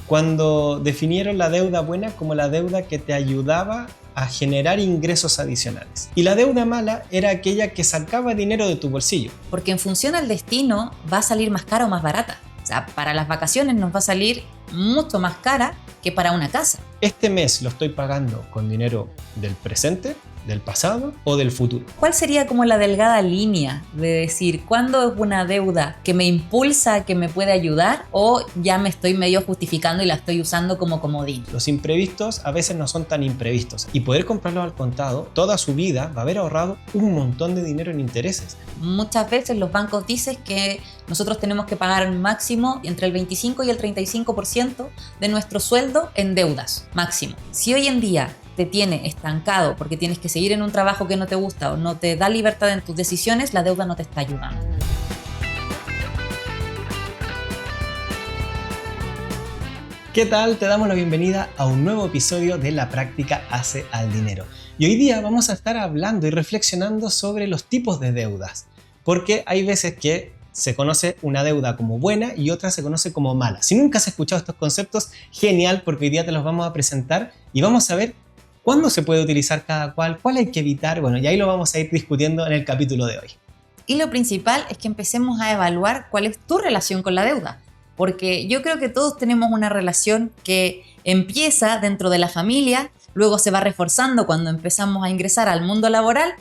cuando definieron la deuda buena como la deuda que te ayudaba a generar ingresos adicionales. Y la deuda mala era aquella que sacaba dinero de tu bolsillo. Porque en función al destino va a salir más cara o más barata. O sea, para las vacaciones nos va a salir mucho más cara que para una casa. Este mes lo estoy pagando con dinero del presente, del pasado o del futuro. ¿Cuál sería como la delgada línea de decir cuándo es una deuda que me impulsa, que me puede ayudar, o ya me estoy medio justificando y la estoy usando como comodín? Los imprevistos a veces no son tan imprevistos y poder comprarlo al contado, toda su vida va a haber ahorrado un montón de dinero en intereses. Muchas veces los bancos dicen que nosotros tenemos que pagar máximo entre el 25 y el 35% de nuestro sueldo en deudas, máximo. Si hoy en día te tiene estancado porque tienes que seguir en un trabajo que no te gusta o no te da libertad en tus decisiones, la deuda no te está ayudando. ¿Qué tal? Te damos la bienvenida a un nuevo episodio de La Práctica Hace al Dinero. Y hoy día vamos a estar hablando y reflexionando sobre los tipos de deudas, porque hay veces que se conoce una deuda como buena y otra se conoce como mala. Si nunca has escuchado estos conceptos, genial, porque hoy día te los vamos a presentar y vamos a ver cuándo se puede utilizar cada cual hay que evitar, bueno, y ahí lo vamos a ir discutiendo en el capítulo de hoy. Y lo principal es que empecemos a evaluar cuál es tu relación con la deuda, porque yo creo que todos tenemos una relación que empieza dentro de la familia, luego se va reforzando cuando empezamos a ingresar al mundo laboral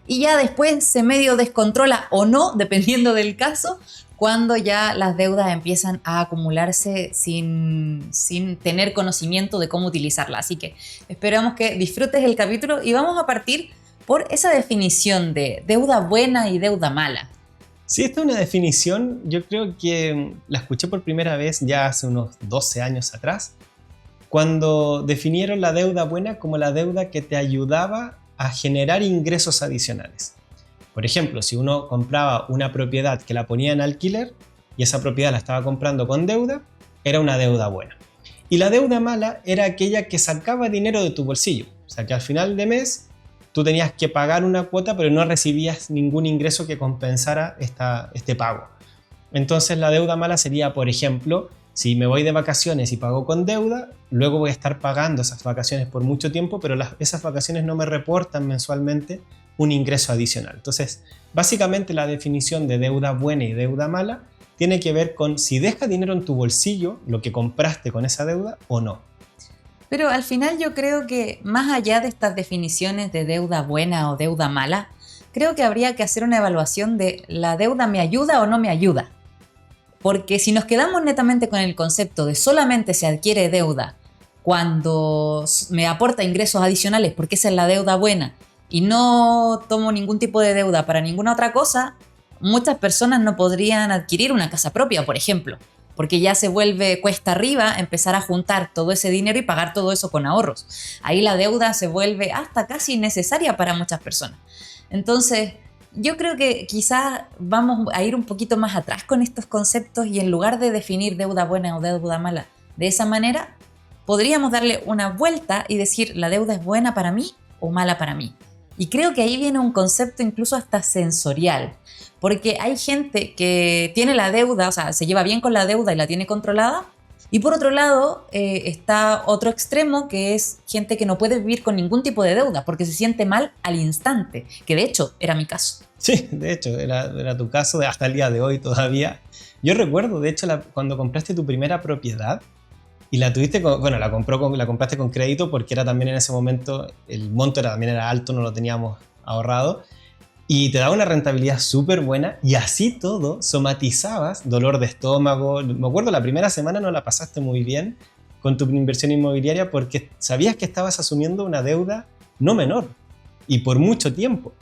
y ya después se medio descontrola o no, dependiendo del caso, cuando ya las deudas empiezan a acumularse sin tener conocimiento de cómo utilizarla. Así que esperamos que disfrutes el capítulo y vamos a partir por esa definición de deuda buena y deuda mala. Sí, esta es una definición, yo creo que la escuché por primera vez ya hace unos 12 años atrás, cuando definieron la deuda buena como la deuda que te ayudaba a generar ingresos adicionales. Por ejemplo, si uno compraba una propiedad que la ponía en alquiler y esa propiedad la estaba comprando con deuda, era una deuda buena. Y la deuda mala era aquella que sacaba dinero de tu bolsillo. O sea, que al final de mes tú tenías que pagar una cuota, pero no recibías ningún ingreso que compensara este pago. Entonces la deuda mala sería, por ejemplo, si me voy de vacaciones y pago con deuda, luego voy a estar pagando esas vacaciones por mucho tiempo, pero esas vacaciones no me reportan mensualmente un ingreso adicional. Entonces, básicamente la definición de deuda buena y deuda mala tiene que ver con si deja dinero en tu bolsillo, lo que compraste con esa deuda o no. Pero al final yo creo que más allá de estas definiciones de deuda buena o deuda mala, creo que habría que hacer una evaluación de ¿la deuda me ayuda o no me ayuda? Porque si nos quedamos netamente con el concepto de solamente se adquiere deuda cuando me aporta ingresos adicionales porque esa es la deuda buena y no tomo ningún tipo de deuda para ninguna otra cosa, muchas personas no podrían adquirir una casa propia, por ejemplo, porque ya se vuelve cuesta arriba empezar a juntar todo ese dinero y pagar todo eso con ahorros. Ahí la deuda se vuelve hasta casi innecesaria para muchas personas. Entonces, yo creo que quizás vamos a ir un poquito más atrás con estos conceptos y en lugar de definir deuda buena o deuda mala de esa manera, podríamos darle una vuelta y decir la deuda es buena para mí o mala para mí. Y creo que ahí viene un concepto incluso hasta sensorial, porque hay gente que tiene la deuda, o sea, se lleva bien con la deuda y la tiene controlada, y por otro lado está otro extremo que es gente que no puede vivir con ningún tipo de deuda porque se siente mal al instante, que de hecho era mi caso. Sí, de hecho, era tu caso hasta el día de hoy todavía. Yo recuerdo, de hecho, cuando compraste tu primera propiedad y la tuviste, la compraste con crédito porque era también en ese momento, el monto también era alto, no lo teníamos ahorrado. Y te daba una rentabilidad súper buena y así todo somatizabas dolor de estómago. Me acuerdo la primera semana no la pasaste muy bien con tu inversión inmobiliaria porque sabías que estabas asumiendo una deuda no menor y por mucho tiempo.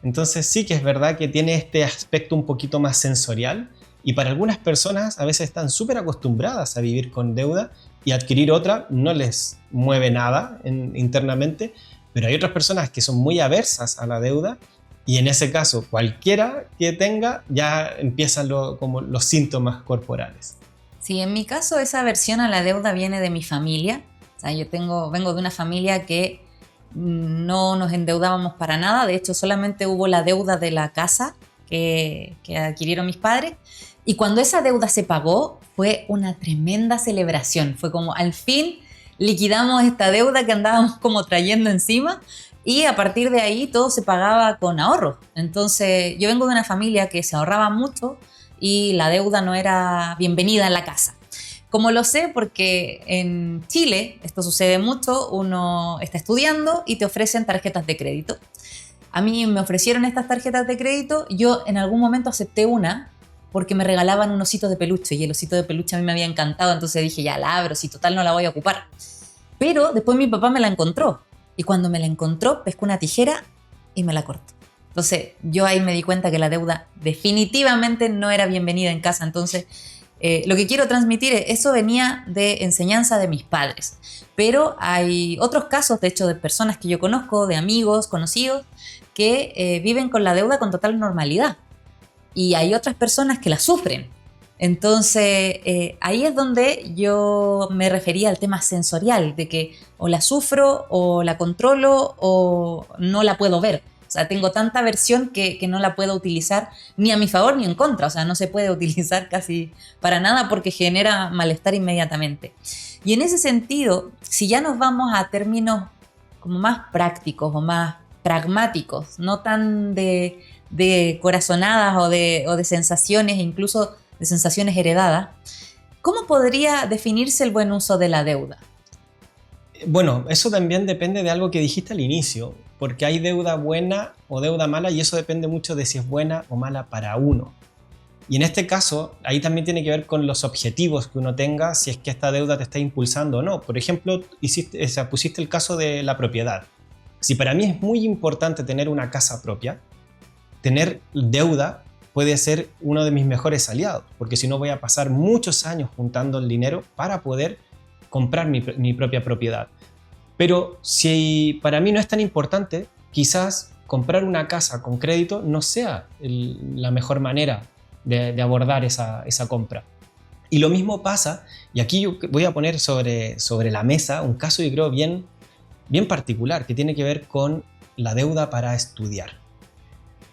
Entonces sí que es verdad que tiene este aspecto un poquito más sensorial y para algunas personas a veces están súper acostumbradas a vivir con deuda y adquirir otra no les mueve nada internamente, pero hay otras personas que son muy aversas a la deuda. Y en ese caso, cualquiera que tenga, ya empiezan como los síntomas corporales. Sí, en mi caso esa aversión a la deuda viene de mi familia. O sea, vengo de una familia que no nos endeudábamos para nada. De hecho, solamente hubo la deuda de la casa que adquirieron mis padres. Y cuando esa deuda se pagó, fue una tremenda celebración. Fue como al fin liquidamos esta deuda que andábamos como trayendo encima y a partir de ahí todo se pagaba con ahorros. Entonces yo vengo de una familia que se ahorraba mucho y la deuda no era bienvenida en la casa. Como lo sé, porque en Chile esto sucede mucho, uno está estudiando y te ofrecen tarjetas de crédito. A mí me ofrecieron estas tarjetas de crédito, yo en algún momento acepté una porque me regalaban un osito de peluche y el osito de peluche a mí me había encantado, entonces dije, ya la abro, si total no la voy a ocupar. Pero después mi papá me la encontró y cuando me la encontró pescó una tijera y me la cortó. Entonces yo ahí me di cuenta que la deuda definitivamente no era bienvenida en casa, entonces lo que quiero transmitir es, eso venía de enseñanza de mis padres, pero hay otros casos, de hecho, de personas que yo conozco, de amigos, conocidos, que viven con la deuda con total normalidad y hay otras personas que la sufren. Entonces, ahí es donde yo me refería al tema sensorial, de que o la sufro o la controlo o no la puedo ver. O sea, tengo tanta aversión que no la puedo utilizar ni a mi favor ni en contra. O sea, no se puede utilizar casi para nada porque genera malestar inmediatamente. Y en ese sentido, si ya nos vamos a términos como más prácticos o más pragmáticos, no tan de corazonadas o de sensaciones, incluso de sensaciones heredadas, ¿cómo podría definirse el buen uso de la deuda? Bueno, eso también depende de algo que dijiste al inicio, porque hay deuda buena o deuda mala y eso depende mucho de si es buena o mala para uno. Y en este caso, ahí también tiene que ver con los objetivos que uno tenga, si es que esta deuda te está impulsando o no. Por ejemplo, pusiste el caso de la propiedad. Si para mí es muy importante tener una casa propia, tener deuda puede ser uno de mis mejores aliados, porque si no voy a pasar muchos años juntando el dinero para poder comprar mi propia propiedad. Pero si para mí no es tan importante, quizás comprar una casa con crédito no sea la mejor manera de abordar esa compra. Y lo mismo pasa, y aquí yo voy a poner sobre la mesa un caso yo creo bien particular, que tiene que ver con la deuda para estudiar.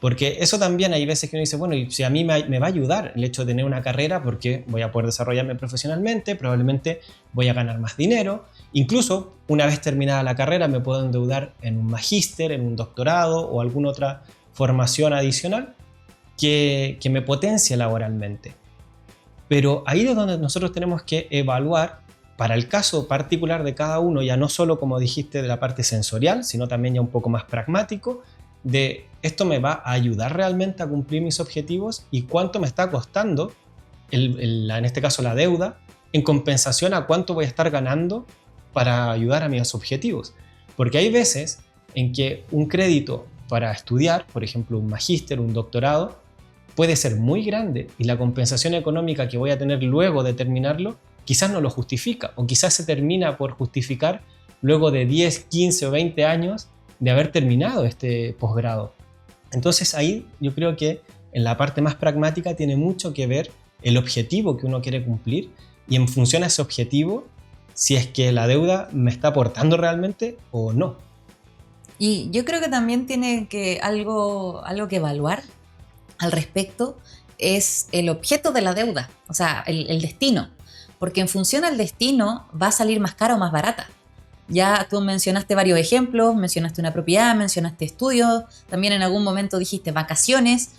Porque eso también hay veces que uno dice, bueno, y si a mí me va a ayudar el hecho de tener una carrera porque voy a poder desarrollarme profesionalmente, probablemente voy a ganar más dinero, incluso una vez terminada la carrera me puedo endeudar en un magíster, en un doctorado o alguna otra formación adicional que me potencie laboralmente. Pero ahí es donde nosotros tenemos que evaluar para el caso particular de cada uno, ya no solo como dijiste de la parte sensorial, sino también ya un poco más pragmático, de esto me va a ayudar realmente a cumplir mis objetivos y cuánto me está costando, en este caso la deuda, en compensación a cuánto voy a estar ganando para ayudar a mis objetivos. Porque hay veces en que un crédito para estudiar, por ejemplo un magíster, un doctorado, puede ser muy grande y la compensación económica que voy a tener luego de terminarlo quizás no lo justifica o quizás se termina por justificar luego de 10, 15 o 20 años de haber terminado este posgrado. Entonces ahí yo creo que en la parte más pragmática tiene mucho que ver el objetivo que uno quiere cumplir y en función a ese objetivo, si es que la deuda me está aportando realmente o no. Y yo creo que también tiene que algo que evaluar al respecto es el objeto de la deuda, o sea, el destino, porque en función al destino va a salir más cara o más barata. Ya tú mencionaste varios ejemplos, mencionaste una propiedad, mencionaste estudios, también en algún momento dijiste vacaciones,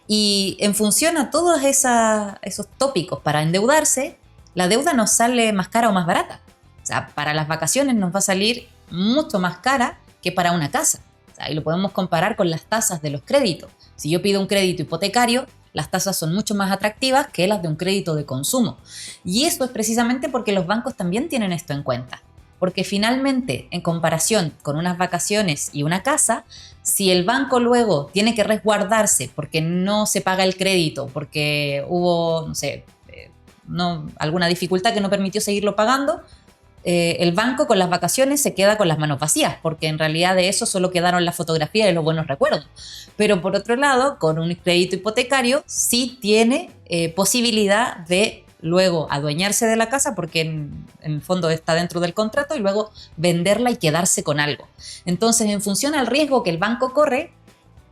y en función a todos esos tópicos para endeudarse, la deuda nos sale más cara o más barata. O sea, para las vacaciones nos va a salir mucho más cara que para una casa. O sea, y lo podemos comparar con las tasas de los créditos. Si yo pido un crédito hipotecario, las tasas son mucho más atractivas que las de un crédito de consumo. Y esto es precisamente porque los bancos también tienen esto en cuenta. Porque finalmente, en comparación con unas vacaciones y una casa, si el banco luego tiene que resguardarse porque no se paga el crédito, porque hubo, no sé, alguna dificultad que no permitió seguirlo pagando, el banco con las vacaciones se queda con las manos vacías, porque en realidad de eso solo quedaron las fotografías y los buenos recuerdos. Pero por otro lado, con un crédito hipotecario sí tiene posibilidad de luego adueñarse de la casa porque en el fondo está dentro del contrato y luego venderla y quedarse con algo. Entonces, en función al riesgo que el banco corre,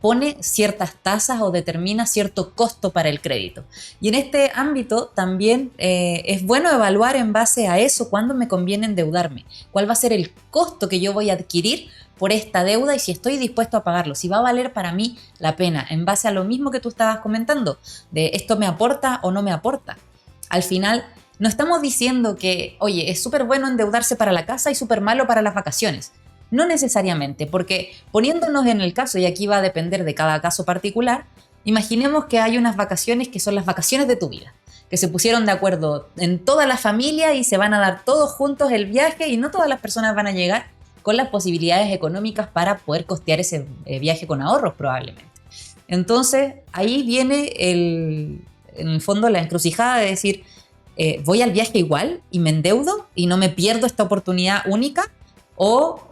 pone ciertas tasas o determina cierto costo para el crédito. Y en este ámbito también es bueno evaluar en base a eso cuándo me conviene endeudarme, cuál va a ser el costo que yo voy a adquirir por esta deuda y si estoy dispuesto a pagarlo, si va a valer para mí la pena, en base a lo mismo que tú estabas comentando, de esto me aporta o no me aporta. Al final, no estamos diciendo que, oye, es súper bueno endeudarse para la casa y súper malo para las vacaciones. No necesariamente, porque poniéndonos en el caso, y aquí va a depender de cada caso particular, imaginemos que hay unas vacaciones que son las vacaciones de tu vida, que se pusieron de acuerdo en toda la familia y se van a dar todos juntos el viaje y no todas las personas van a llegar con las posibilidades económicas para poder costear ese viaje con ahorros probablemente. Entonces, ahí viene en el fondo la encrucijada de decir, ¿voy al viaje igual y me endeudo y no me pierdo esta oportunidad única? O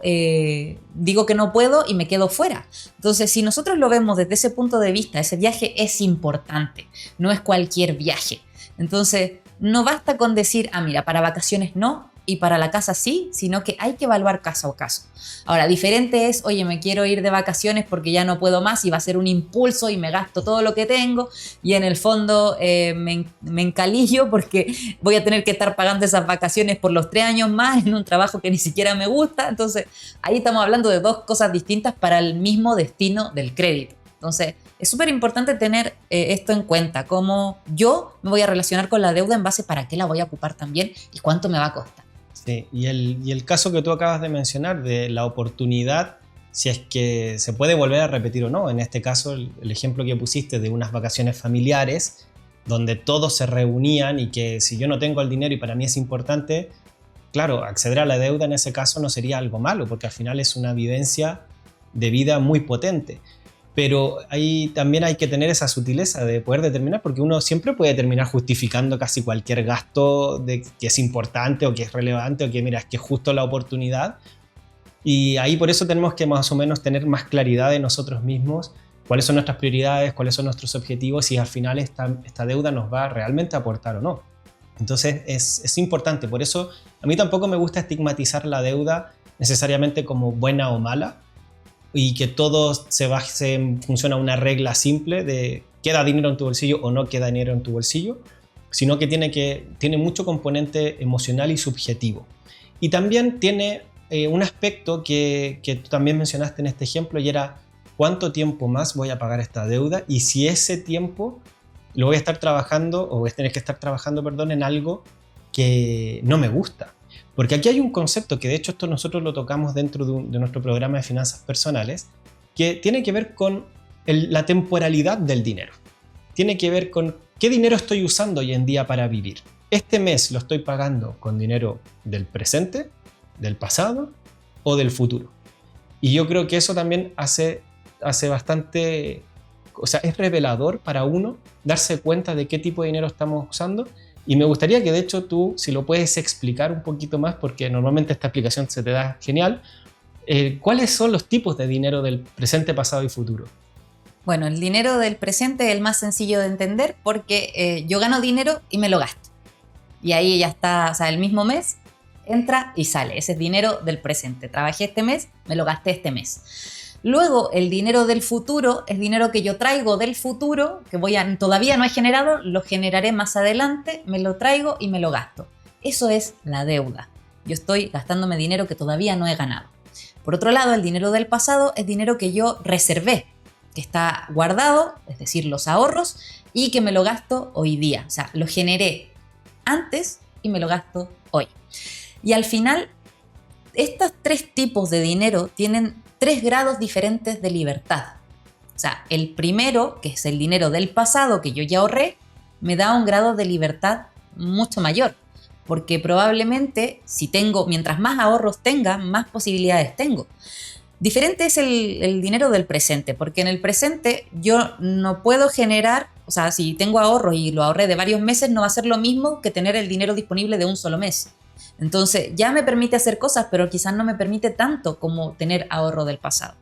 digo que no puedo y me quedo fuera. Entonces, si nosotros lo vemos desde ese punto de vista, ese viaje es importante, no es cualquier viaje. Entonces, no basta con decir, mira, para vacaciones no y para la casa sí, sino que hay que evaluar caso a caso. Ahora, diferente es, oye, me quiero ir de vacaciones porque ya no puedo más y va a ser un impulso y me gasto todo lo que tengo y en el fondo me encalillo porque voy a tener que estar pagando esas vacaciones por los 3 años más en un trabajo que ni siquiera me gusta. Entonces, ahí estamos hablando de dos cosas distintas para el mismo destino del crédito. Entonces, es súper importante tener esto en cuenta, cómo yo me voy a relacionar con la deuda en base para qué la voy a ocupar también y cuánto me va a costar. Sí, y el caso que tú acabas de mencionar de la oportunidad, si es que se puede volver a repetir o no. En este caso, el ejemplo que pusiste de unas vacaciones familiares, donde todos se reunían y que si yo no tengo el dinero y para mí es importante, claro, acceder a la deuda en ese caso no sería algo malo, porque al final es una vivencia de vida muy potente. Pero ahí también hay que tener esa sutileza de poder determinar, porque uno siempre puede terminar justificando casi cualquier gasto de que es importante o que es relevante o que mira, es que es justo la oportunidad. Y ahí por eso tenemos que más o menos tener más claridad de nosotros mismos, cuáles son nuestras prioridades, cuáles son nuestros objetivos y al final esta deuda nos va realmente a aportar o no. Entonces es importante, por eso a mí tampoco me gusta estigmatizar la deuda necesariamente como buena o mala, y que todo se base en función a una regla simple de queda dinero en tu bolsillo o no queda dinero en tu bolsillo, sino que tiene mucho componente emocional y subjetivo. Y también tiene un aspecto que tú también mencionaste en este ejemplo y era cuánto tiempo más voy a pagar esta deuda y si ese tiempo lo voy a estar trabajando o voy a tener que estar trabajando, en algo que no me gusta. Porque aquí hay un concepto que de hecho esto nosotros lo tocamos dentro de nuestro programa de finanzas personales, que tiene que ver con la temporalidad del dinero. Tiene que ver con qué dinero estoy usando hoy en día para vivir. Este mes lo estoy pagando con dinero del presente, del pasado o del futuro. Y yo creo que eso también hace bastante, o sea, es revelador para uno darse cuenta de qué tipo de dinero estamos usando. Y me gustaría que de hecho tú, si lo puedes explicar un poquito más, porque normalmente esta explicación se te da genial, ¿cuáles son los tipos de dinero del presente, pasado y futuro? Bueno, el dinero del presente es el más sencillo de entender porque yo gano dinero y me lo gasto. Y ahí ya está, o sea, el mismo mes entra y sale. Ese es dinero del presente. Trabajé este mes, me lo gasté este mes. Luego, el dinero del futuro es dinero que yo traigo del futuro, que todavía no he generado, lo generaré más adelante, me lo traigo y me lo gasto. Eso es la deuda. Yo estoy gastándome dinero que todavía no he ganado. Por otro lado, el dinero del pasado es dinero que yo reservé, que está guardado, es decir, los ahorros, y que me lo gasto hoy día. O sea, lo generé antes y me lo gasto hoy. Y al final, estos 3 tipos de dinero tienen 3 grados diferentes de libertad. O sea, el primero, que es el dinero del pasado que yo ya ahorré, me da un grado de libertad mucho mayor. Porque probablemente, mientras más ahorros tenga, más posibilidades tengo. Diferente es el dinero del presente, porque en el presente yo no puedo generar, o sea, si tengo ahorros y lo ahorré de varios meses, no va a ser lo mismo que tener el dinero disponible de un solo mes. Entonces ya me permite hacer cosas, pero quizás no me permite tanto como tener ahorro del pasado.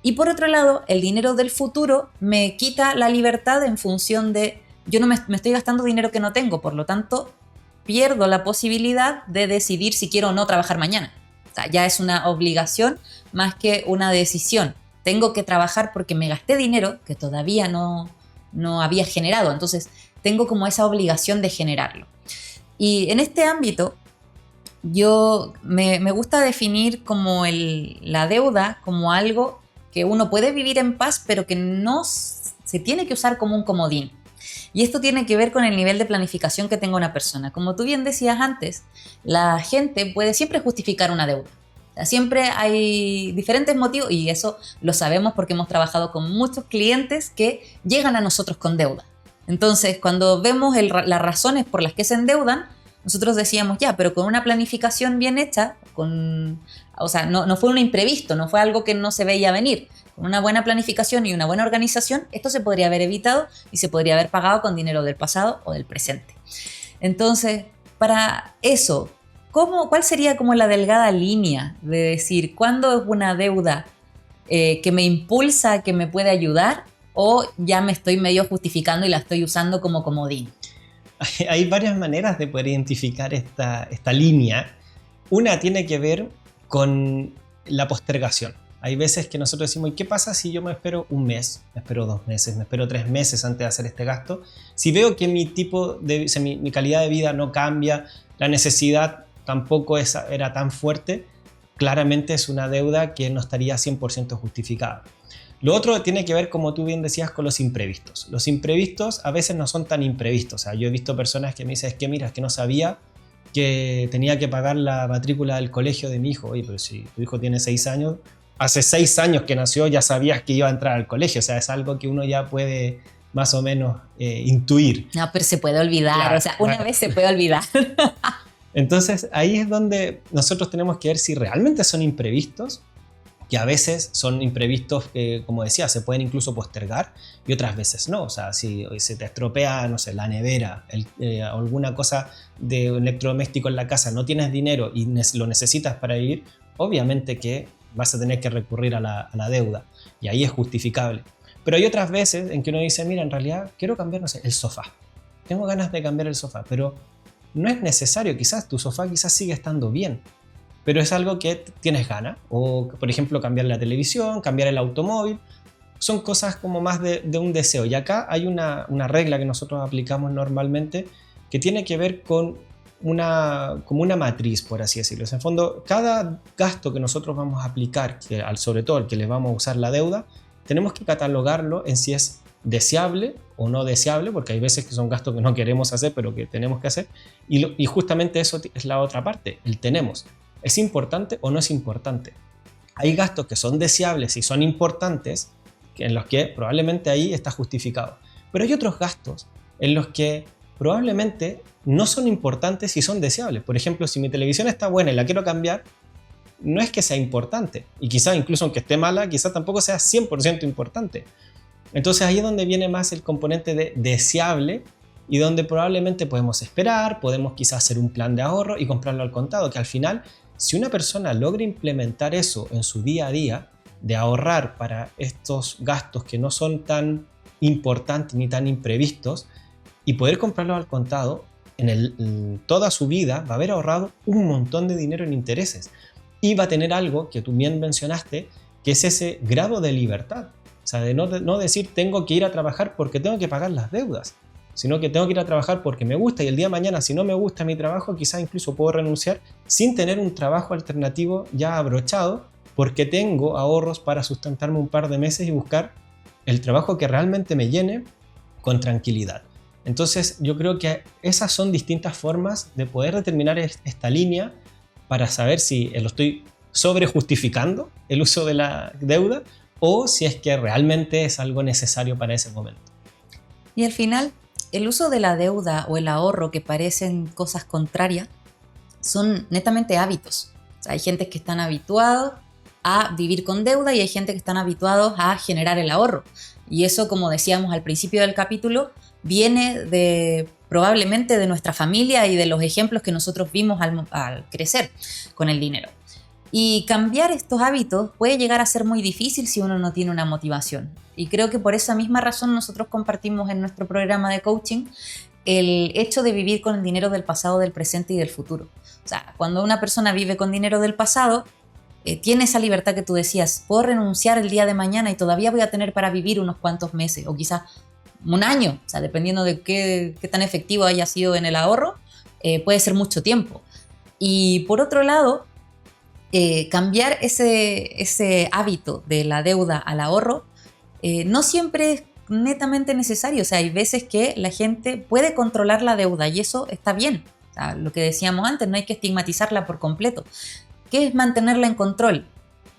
Y por otro lado, el dinero del futuro me quita la libertad en función de, yo no me estoy gastando dinero que no tengo, por lo tanto, pierdo la posibilidad de decidir si quiero o no trabajar mañana. O sea, ya es una obligación más que una decisión. tengo que trabajar porque me gasté dinero que todavía no había generado. Entonces, tengo como esa obligación de generarlo. Y en este ámbito, yo me gusta definir como la deuda como algo que uno puede vivir en paz, pero que no se tiene que usar como un comodín. Y esto tiene que ver con el nivel de planificación que tenga una persona. Como tú bien decías antes, la gente puede siempre justificar una deuda. O sea, siempre hay diferentes motivos y eso lo sabemos porque hemos trabajado con muchos clientes que llegan a nosotros con deuda. Entonces, cuando vemos las razones por las que se endeudan, nosotros decíamos, ya, pero con una planificación bien hecha, o sea, no fue un imprevisto, no fue algo que no se veía venir. Con una buena planificación y una buena organización, esto se podría haber evitado y se podría haber pagado con dinero del pasado o del presente. Entonces, para eso, ¿cuál sería como la delgada línea de decir cuándo es una deuda que me impulsa, que me puede ayudar, o ya me estoy medio justificando y la estoy usando como comodín? Hay varias maneras de poder identificar esta línea. Una tiene que ver con la postergación. Hay veces que nosotros decimos, ¿y qué pasa si yo me espero un mes, me espero 2 meses, me espero 3 meses antes de hacer este gasto? Si veo que mi calidad de vida no cambia, la necesidad tampoco era tan fuerte, claramente es una deuda que no estaría 100% justificada. Lo otro tiene que ver, como tú bien decías, con los imprevistos. Los imprevistos a veces no son tan imprevistos. O sea, yo he visto personas que me dicen, es que no sabía que tenía que pagar la matrícula del colegio de mi hijo. Oye, pero si tu hijo tiene 6 años, hace 6 años que nació ya sabías que iba a entrar al colegio. O sea, es algo que uno ya puede más o menos intuir. No, pero se puede olvidar. Claro, o sea, una vez se puede olvidar. Entonces, ahí es donde nosotros tenemos que ver si realmente son imprevistos, que a veces son imprevistos que, como decía, se pueden incluso postergar y otras veces no. O sea, si se te estropea, no sé, la nevera, alguna cosa de un electrodoméstico en la casa, no tienes dinero y lo necesitas para vivir, obviamente que vas a tener que recurrir a la deuda y ahí es justificable. Pero hay otras veces en que uno dice, mira, en realidad quiero cambiar, no sé, el sofá. Tengo ganas de cambiar el sofá, pero no es necesario, quizás tu sofá sigue estando bien, pero es algo que tienes ganas. O, por ejemplo, cambiar la televisión, cambiar el automóvil. Son cosas como más de un deseo. Y acá hay una regla que nosotros aplicamos normalmente que tiene que ver con como una matriz, por así decirlo. En el fondo, cada gasto que nosotros vamos a aplicar, sobre todo el que le vamos a usar la deuda, tenemos que catalogarlo en si es deseable o no deseable, porque hay veces que son gastos que no queremos hacer, pero que tenemos que hacer. Y justamente eso es la otra parte, el tenemos. ¿Es importante o no es importante? Hay gastos que son deseables y son importantes, en los que probablemente ahí está justificado. Pero hay otros gastos en los que probablemente no son importantes y son deseables. Por ejemplo, si mi televisión está buena y la quiero cambiar, no es que sea importante. Y quizá incluso aunque esté mala, quizá tampoco sea 100% importante. Entonces ahí es donde viene más el componente de deseable y donde probablemente podemos esperar, podemos quizás hacer un plan de ahorro y comprarlo al contado, que al final, si una persona logra implementar eso en su día a día, de ahorrar para estos gastos que no son tan importantes ni tan imprevistos, y poder comprarlo al contado, en toda su vida va a haber ahorrado un montón de dinero en intereses. Y va a tener algo que tú bien mencionaste, que es ese grado de libertad. O sea, de no decir tengo que ir a trabajar porque tengo que pagar las deudas, sino que tengo que ir a trabajar porque me gusta y el día de mañana, si no me gusta mi trabajo, quizás incluso puedo renunciar sin tener un trabajo alternativo ya abrochado, porque tengo ahorros para sustentarme un par de meses y buscar el trabajo que realmente me llene con tranquilidad. Entonces yo creo que esas son distintas formas de poder determinar esta línea para saber si lo estoy sobrejustificando el uso de la deuda o si es que realmente es algo necesario para ese momento. Y al final, el uso de la deuda o el ahorro, que parecen cosas contrarias, son netamente hábitos. O sea, hay gente que están habituados a vivir con deuda y hay gente que están habituados a generar el ahorro. Y eso, como decíamos al principio del capítulo, viene probablemente de nuestra familia y de los ejemplos que nosotros vimos al crecer con el dinero. Y cambiar estos hábitos puede llegar a ser muy difícil si uno no tiene una motivación. Y creo que por esa misma razón nosotros compartimos en nuestro programa de coaching el hecho de vivir con el dinero del pasado, del presente y del futuro. O sea, cuando una persona vive con dinero del pasado, tiene esa libertad que tú decías, puedo renunciar el día de mañana y todavía voy a tener para vivir unos cuantos meses o quizás un año, o sea, dependiendo de qué tan efectivo haya sido en el ahorro, puede ser mucho tiempo. Y por otro lado, cambiar ese hábito de la deuda al ahorro no siempre es netamente necesario. O sea, hay veces que la gente puede controlar la deuda y eso está bien. O sea, lo que decíamos antes, no hay que estigmatizarla por completo. ¿Qué es mantenerla en control?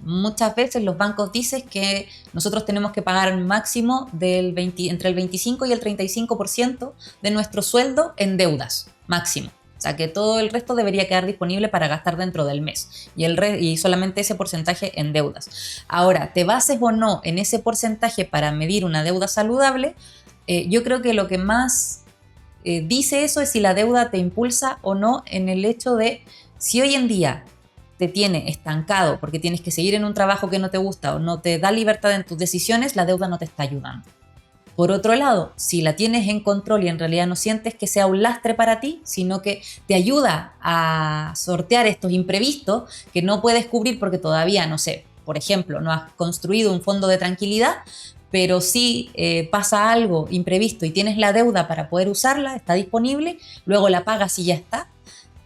Muchas veces los bancos dicen que nosotros tenemos que pagar un máximo entre el 25 y el 35% de nuestro sueldo en deudas, máximo. O sea, que todo el resto debería quedar disponible para gastar dentro del mes y solamente ese porcentaje en deudas. Ahora, te bases o no en ese porcentaje para medir una deuda saludable, yo creo que lo que más dice eso es si la deuda te impulsa o no en el hecho de si hoy en día te tiene estancado porque tienes que seguir en un trabajo que no te gusta o no te da libertad en tus decisiones, la deuda no te está ayudando. Por otro lado, si la tienes en control y en realidad no sientes que sea un lastre para ti, sino que te ayuda a sortear estos imprevistos que no puedes cubrir porque todavía, no sé, por ejemplo, no has construido un fondo de tranquilidad, pero si pasa algo imprevisto y tienes la deuda para poder usarla, está disponible, luego la pagas y ya está,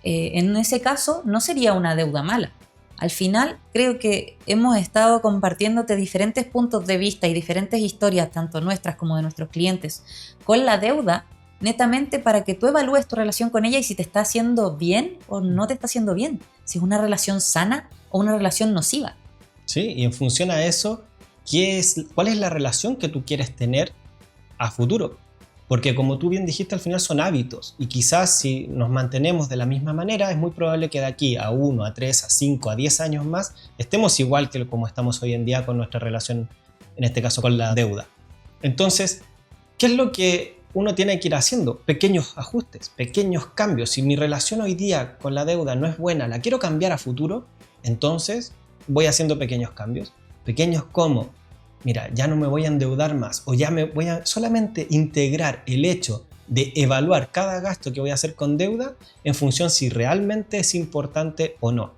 en ese caso no sería una deuda mala. Al final, creo que hemos estado compartiéndote diferentes puntos de vista y diferentes historias, tanto nuestras como de nuestros clientes, con la deuda, netamente para que tú evalúes tu relación con ella y si te está haciendo bien o no te está haciendo bien, si es una relación sana o una relación nociva. Sí, y en función a eso, ¿cuál es la relación que tú quieres tener a futuro? Porque como tú bien dijiste, al final son hábitos y quizás si nos mantenemos de la misma manera, es muy probable que de aquí a 1, a 3, a 5, a 10 años más estemos igual que como estamos hoy en día con nuestra relación, en este caso con la deuda. Entonces, ¿qué es lo que uno tiene que ir haciendo? Pequeños ajustes, pequeños cambios. Si mi relación hoy día con la deuda no es buena, la quiero cambiar a futuro, entonces voy haciendo pequeños cambios. Pequeños como, mira, ya no me voy a endeudar más o ya me voy a solamente integrar el hecho de evaluar cada gasto que voy a hacer con deuda en función si realmente es importante o no.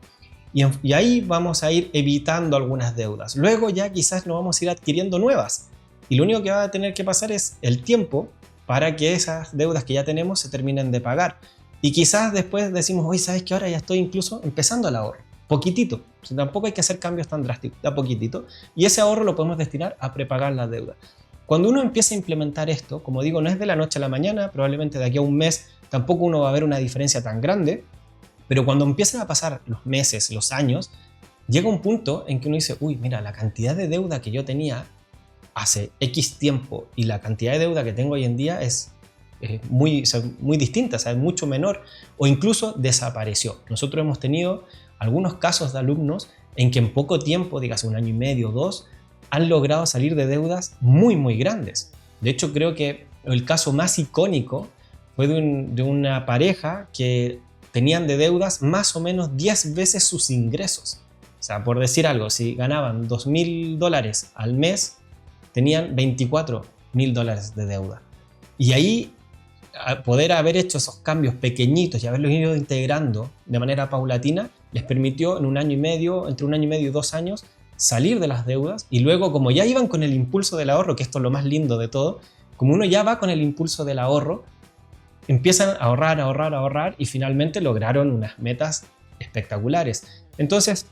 Y ahí vamos a ir evitando algunas deudas. Luego ya quizás no vamos a ir adquiriendo nuevas. Y lo único que va a tener que pasar es el tiempo para que esas deudas que ya tenemos se terminen de pagar. Y quizás después decimos, oye, ¿sabes qué? Ahora ya estoy incluso empezando el ahorro. Poquitito, o sea, tampoco hay que hacer cambios tan drásticos, da poquitito, y ese ahorro lo podemos destinar a prepagar la deuda. Cuando uno empieza a implementar esto, como digo, no es de la noche a la mañana, probablemente de aquí a un mes tampoco uno va a ver una diferencia tan grande, pero cuando empiezan a pasar los meses, los años, llega un punto en que uno dice, uy, mira, la cantidad de deuda que yo tenía hace X tiempo y la cantidad de deuda que tengo hoy en día es muy distinta, o sea, es mucho menor o incluso desapareció. Nosotros hemos tenido algunos casos de alumnos en que en poco tiempo, dígase un año y medio o 2, han logrado salir de deudas muy, muy grandes. De hecho, creo que el caso más icónico fue de una pareja que tenían de deudas más o menos 10 veces sus ingresos. O sea, por decir algo, si ganaban $2,000 al mes, tenían $24,000 de deuda. Y ahí, poder haber hecho esos cambios pequeñitos y haberlos ido integrando de manera paulatina, les permitió en un año y medio, entre un año y medio y 2 años, salir de las deudas. Y luego, como ya iban con el impulso del ahorro, que esto es lo más lindo de todo, como uno ya va con el impulso del ahorro, empiezan a ahorrar y finalmente lograron unas metas espectaculares. Entonces,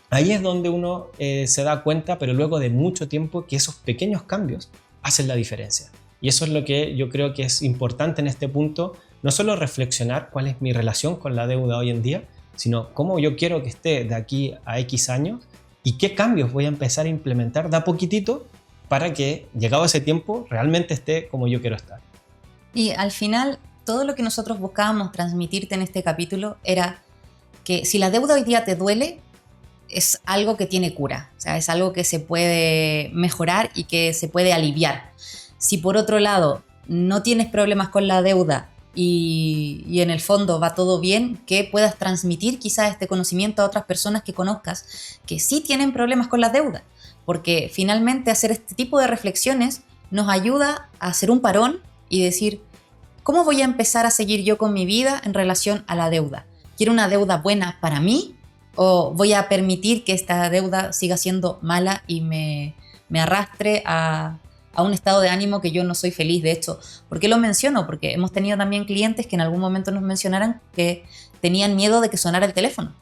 ahí es donde uno se da cuenta, pero luego de mucho tiempo, que esos pequeños cambios hacen la diferencia. Y eso es lo que yo creo que es importante en este punto, no solo reflexionar cuál es mi relación con la deuda hoy en día, sino cómo yo quiero que esté de aquí a X años y qué cambios voy a empezar a implementar de a poquitito para que, llegado ese tiempo, realmente esté como yo quiero estar. Y al final, todo lo que nosotros buscábamos transmitirte en este capítulo era que si la deuda hoy día te duele, es algo que tiene cura, o sea, es algo que se puede mejorar y que se puede aliviar. Si por otro lado no tienes problemas con la deuda y en el fondo va todo bien, que puedas transmitir quizás este conocimiento a otras personas que conozcas que sí tienen problemas con la deuda, porque finalmente hacer este tipo de reflexiones nos ayuda a hacer un parón y decir, ¿cómo voy a empezar a seguir yo con mi vida en relación a la deuda? ¿Quiero una deuda buena para mí ¿O voy a permitir que esta deuda siga siendo mala y me arrastre a un estado de ánimo que yo no soy feliz? De hecho, ¿por qué lo menciono? Porque hemos tenido también clientes que en algún momento nos mencionaran que tenían miedo de que sonara el teléfono,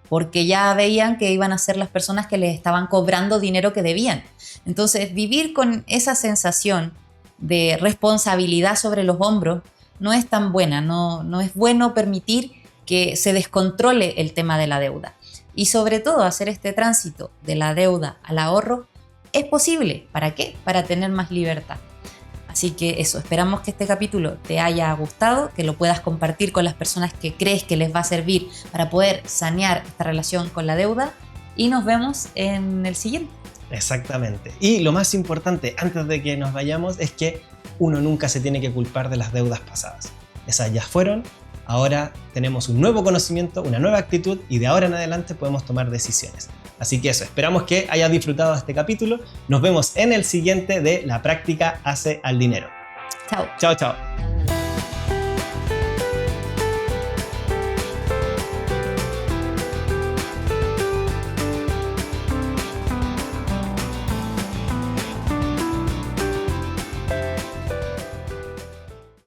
porque ya veían que iban a ser las personas que les estaban cobrando dinero que debían. Entonces, vivir con esa sensación de responsabilidad sobre los hombros no es tan buena, no es bueno permitir que se descontrole el tema de la deuda. Y sobre todo, hacer este tránsito de la deuda al ahorro es posible. ¿Para qué? Para tener más libertad. Así que eso, esperamos que este capítulo te haya gustado, que lo puedas compartir con las personas que crees que les va a servir para poder sanear esta relación con la deuda, y nos vemos en el siguiente. Exactamente. Y lo más importante, antes de que nos vayamos, es que uno nunca se tiene que culpar de las deudas pasadas. Esas ya fueron. Ahora tenemos un nuevo conocimiento, una nueva actitud, y de ahora en adelante podemos tomar decisiones. Así que eso, esperamos que hayas disfrutado de este capítulo. Nos vemos en el siguiente de La práctica hace al dinero. Chao. Chao, chao.